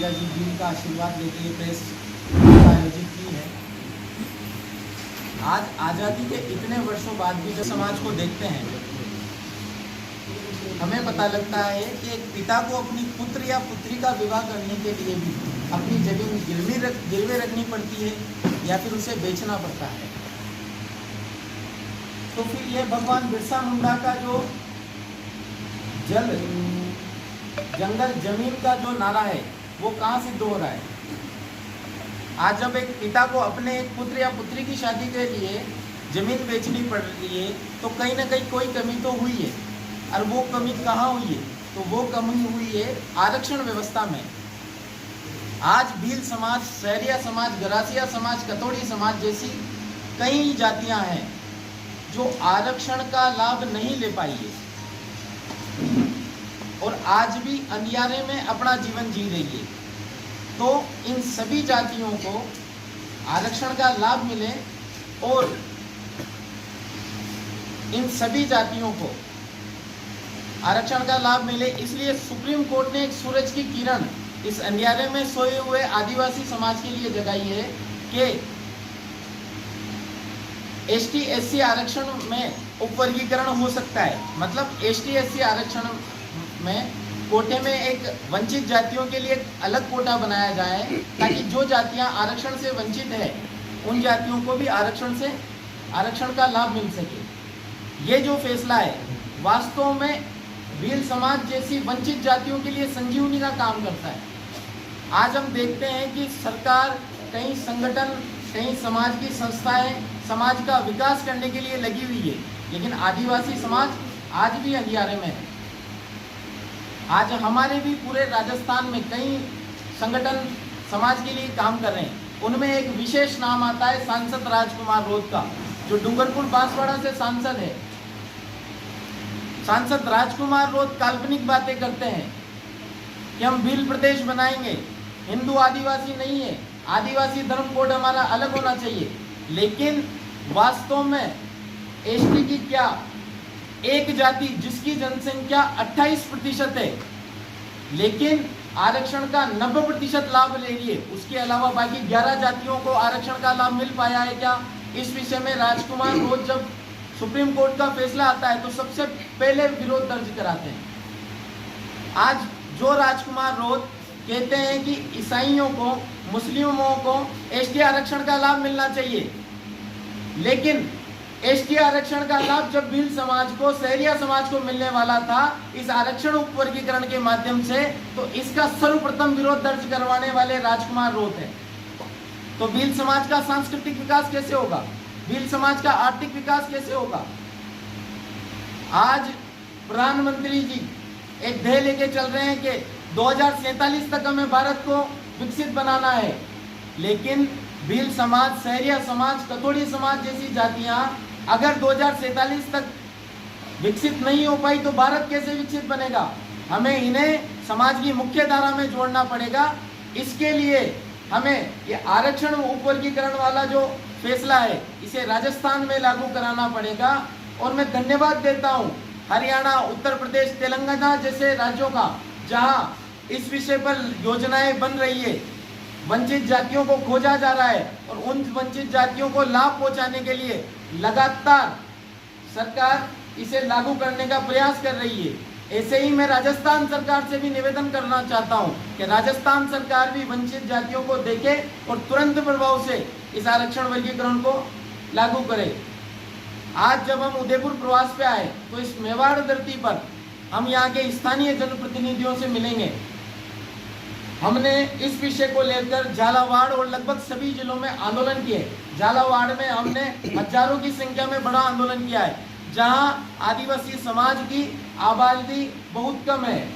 पुंजा जी भील का आशीर्वाद लेके ये प्रेस आयोजित की है। आज आज़ादी के इतने वर्षों बाद भी जब समाज को देखते हैं, हमें पता लगता है कि एक पिता को अपनी पुत्र या पुत्री का विवाह करने के लिए भी अपनी जमीन गिरवे रखनी पड़ती है या फिर उसे बेचना पड़ता है। तो फिर ये भगवान बिरसा मुंडा का जो जंगल जमीन का जो नारा है वो कहाँ सिद्ध हो रहा है? आज जब एक पिता को अपने एक पुत्र या पुत्री की शादी के लिए जमीन बेचनी पड़ रही है तो कहीं ना कहीं कोई कमी तो हुई है। और वो कमी कहाँ हुई है? तो वो कमी हुई है आरक्षण व्यवस्था में। आज भील समाज, सहरिया समाज, गरासिया समाज, कतोड़ी समाज जैसी कई जातियां हैं जो आरक्षण का लाभ नहीं ले पाई है और आज भी अंधियारे में अपना जीवन जी रही है। तो इन सभी जातियों को आरक्षण का लाभ मिले और इन सभी जातियों को आरक्षण का लाभ मिले, इसलिए सुप्रीम कोर्ट ने एक सूरज की किरण इस अंधियारे में सोए हुए आदिवासी समाज के लिए जगाई है कि एसटी एससी आरक्षण में उपवर्गीकरण हो सकता है। मतलब एसटी एससी आरक्षण में कोटे में एक वंचित जातियों के लिए अलग कोटा बनाया जाए ताकि जो जातियां आरक्षण से वंचित है उन जातियों को भी आरक्षण का लाभ मिल सके। ये जो फैसला है वास्तव में भील समाज जैसी वंचित जातियों के लिए संजीवनी का काम करता है। आज हम देखते हैं कि सरकार, कई संगठन, कई समाज की संस्थाएं समाज का विकास करने के लिए लगी हुई है, लेकिन आदिवासी समाज आज भी अंधियारे में है। आज हमारे भी पूरे राजस्थान में कई संगठन समाज के लिए काम कर रहे हैं। उनमें एक विशेष नाम आता है सांसद राजकुमार रोध का, जो डूंगरपुर बांसवाड़ा से सांसद है। सांसद राजकुमार रोध काल्पनिक बातें करते हैं कि हम भील प्रदेश बनाएंगे, हिंदू आदिवासी नहीं है, आदिवासी धर्म कोड हमारा अलग होना चाहिए। लेकिन वास्तव में एसटी की क्या एक जाति जिसकी जनसंख्या 28% है लेकिन आरक्षण का 90% लाभ ले रही है, उसके अलावा बाकी 11 जातियों को आरक्षण का लाभ मिल पाया है क्या? इस विषय में राजकुमार रोध जब सुप्रीम कोर्ट का फैसला आता है तो सबसे पहले विरोध दर्ज कराते हैं। आज जो राजकुमार रोध कहते हैं कि ईसाइयों को, मुस्लिमों को एसटी आरक्षण का लाभ मिलना चाहिए, लेकिन एसटी आरक्षण का लाभ जब भील समाज को, सहरिया समाज को मिलने वाला था इस आरक्षण उपवर्गीकरण के माध्यम से, तो इसका सर्वप्रथम विरोध दर्ज करवाने वाले राजकुमार रोध है। तो भील समाज का सांस्कृतिक विकास कैसे होगा? भील समाज का आर्थिक विकास कैसे होगा? आज प्रधानमंत्री जी एक ध्येय लेके चल रहे हैं कि 2047 तक हमें भारत को विकसित बनाना है, लेकिन भील समाज, सहरिया समाज, कतोड़ी समाज जैसी जातियां अगर 2047 तक विकसित नहीं हो पाई तो भारत कैसे विकसित बनेगा? हमें इन्हें समाज की मुख्य धारा में जोड़ना पड़ेगा। इसके लिए हमें ये आरक्षण उपवर्गीकरण वाला जो फैसला है इसे राजस्थान में लागू कराना पड़ेगा। और मैं धन्यवाद देता हूं हरियाणा, उत्तर प्रदेश, तेलंगाना जैसे राज्यों का, जहां इस विषय पर योजनाएं बन रही है, वंचित जातियों को खोजा जा रहा है और उन वंचित जातियों को लाभ पहुंचाने के लिए लगातार सरकार इसे लागू करने का प्रयास कर रही है। ऐसे ही मैं राजस्थान सरकार से भी निवेदन करना चाहता हूं कि राजस्थान सरकार भी वंचित जातियों को देखे और तुरंत प्रभाव से इस आरक्षण वर्गीकरण को लागू करे। आज जब हम उदयपुर प्रवास पे आए तो इस मेवाड़ धरती पर हम यहाँ के स्थानीय जनप्रतिनिधियों से मिलेंगे। हमने इस विषय को लेकर झालावाड़ और लगभग सभी जिलों में आंदोलन किए। झालावाड़ में हमने हजारों की संख्या में बड़ा आंदोलन किया है, जहां आदिवासी समाज की आबादी बहुत कम है।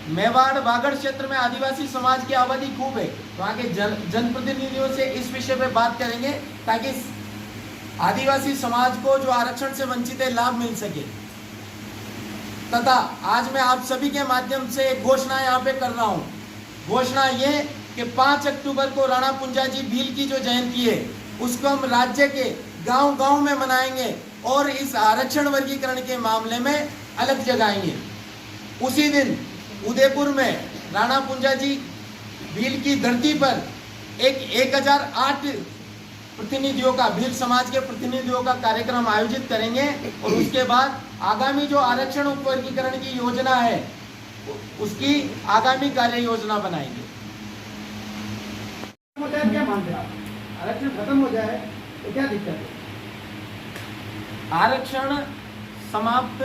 मेवाड़ बागड़ क्षेत्र में आदिवासी समाज की आबादी खूब है। वहाँ के जनप्रतिनिधियों से इस विषय पे बात करेंगे ताकि आदिवासी समाज को जो आरक्षण से वंचित है लाभ मिल सके। तथा आज मैं आप सभी के माध्यम से एक घोषणा यहाँ पे कर रहा हूँ। घोषणा ये कि 5 अक्टूबर को राणा पुंजाजी भील की जो जयंती है उसको हम राज्य के गांव-गांव में मनाएंगे और इस आरक्षण वर्गीकरण के मामले में अलग जगाएंगे। उसी दिन उदयपुर में राणा पुंजाजी भील की धरती पर एक 1008 प्रतिनिधियों का, भील समाज के प्रतिनिधियों का कार्यक्रम आयोजित करेंगे और उसके बाद आगामी जो आरक्षण उपवर्गीकरण की योजना है उसकी आगामी कार्य योजना बनाएंगे। क्या मानते हैं आप? आरक्षण खत्म हो जाए तो क्या दिक्कत है? आरक्षण समाप्त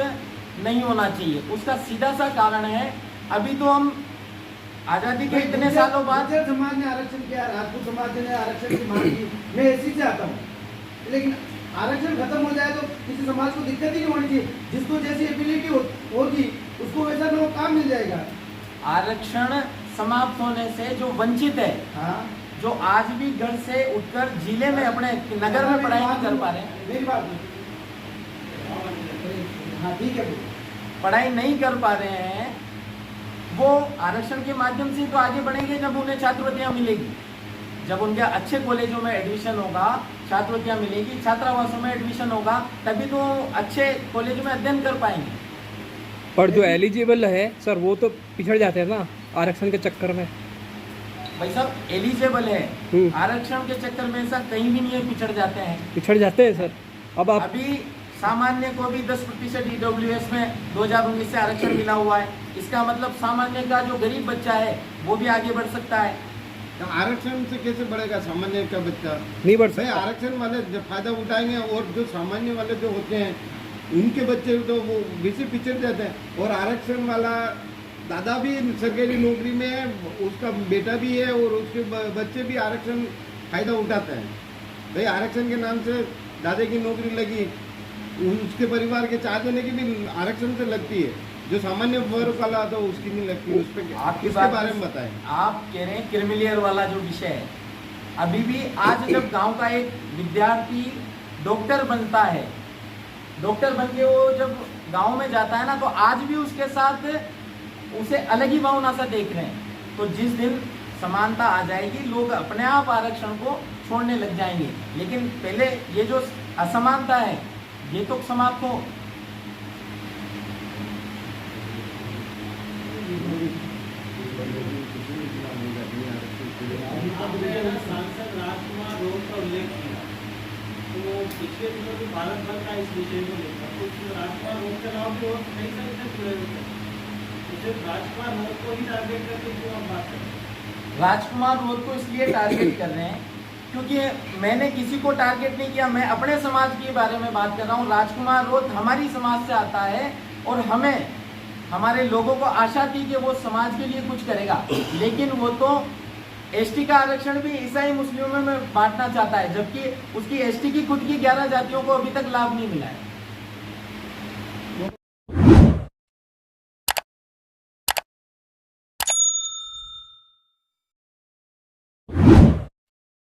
नहीं होना चाहिए। उसका सीधा सा कारण है, अभी तो हम आजादी के इतने सालों बाद गुर्जर समाज ने आरक्षण किया, राजपूत समाज ने आरक्षण की मांग की, मैं इसी से आता हूँ। लेकिन आरक्षण खत्म हो जाए तो किसी समाज को दिक्कत ही नहीं होनी चाहिए। जिसको जैसी एबिलिटी होगी उसको वैसा वो काम मिल जाएगा। आरक्षण समाप्त होने से जो वंचित है, हाँ, जो आज भी घर से उठकर जिले में अपने नगर में पढ़ाई नहीं कर पा रहे हैं, मेरी बात हाँ ठीक है, पढ़ाई नहीं कर पा रहे हैं, वो आरक्षण के माध्यम से तो आगे बढ़ेंगे जब उन्हें छात्रवृत्तियां मिलेगी, जब उनके अच्छे कॉलेजों में एडमिशन होगा, छात्रवृत्तियां मिलेगी, छात्रावासों में एडमिशन होगा, तभी तो अच्छे कॉलेज में अध्ययन कर पाएंगे। पर जो एलिजिबल है सर वो तो पिछड़ जाते हैं ना आरक्षण के चक्कर में। भाई साहब एलिजिबल है, आरक्षण के चक्कर में ऐसा कहीं भी नहीं है पिछड़ जाते हैं। पिछड़ जाते हैं सर। अब आप अभी सामान्य को भी 10% EWS में 2019 से आरक्षण मिला हुआ है। इसका मतलब सामान्य का जो गरीब बच्चा है वो भी आगे बढ़ सकता है। तो आरक्षण से कैसे बढ़ेगा सामान्य का बच्चा? नहीं बढ़ भाई सकता। आरक्षण वाले जब फायदा उठाएंगे और जो सामान्य वाले जो होते हैं उनके बच्चे तो वो वैसे पिछड़ जाते हैं। और आरक्षण वाला दादा भी सरकारी नौकरी में है, उसका बेटा भी है और उसके बच्चे भी आरक्षण फायदा उठाते हैं। भाई आरक्षण के नाम से दादा की नौकरी लगी, उसके परिवार के 4 जने की भी आरक्षण से लगती है, जो सामान्य वर्ग वाला तो उसकी नहीं लगती। उस पर आपकी इसके बात बारे में बताएं। आप कह रहे हैं क्रिमिलियर वाला जो विषय है, अभी भी आज जब गांव का एक विद्यार्थी डॉक्टर बनता है, डॉक्टर बन के वो जब गांव में जाता है ना, तो आज भी उसके साथ उसे अलग ही भावना से देख रहे हैं। तो जिस दिन समानता आ जाएगी लोग अपने आप आरक्षण को छोड़ने लग जाएंगे, लेकिन पहले ये जो असमानता है ये तो समाप्त हो। सांसद राजकुमार रोड का उल्लेख किया, तो पिछले दिनों जो भारत भर का इस विषय को लेकर, तो उसमें राजकुमार रोड के अलावा भी और कई सारे से जुड़े हुए थे, तो सिर्फ राजकुमार रोड को ही टारगेट करके क्यों आप बात कर रहे हैं? राजकुमार रोड को इसलिए टारगेट कर रहे हैं क्योंकि मैंने किसी को टारगेट नहीं किया, मैं अपने समाज के बारे में बात कर रहा हूँ। राजकुमार रोड हमारी समाज से आता है और हमें हमारे लोगों को आशा थी कि वो समाज के लिए कुछ करेगा, लेकिन वो तो एसटी का आरक्षण भी ईसाई मुस्लिमों में बांटना चाहता है, जबकि उसकी एसटी की खुद की 11 जातियों को अभी तक लाभ नहीं मिला है।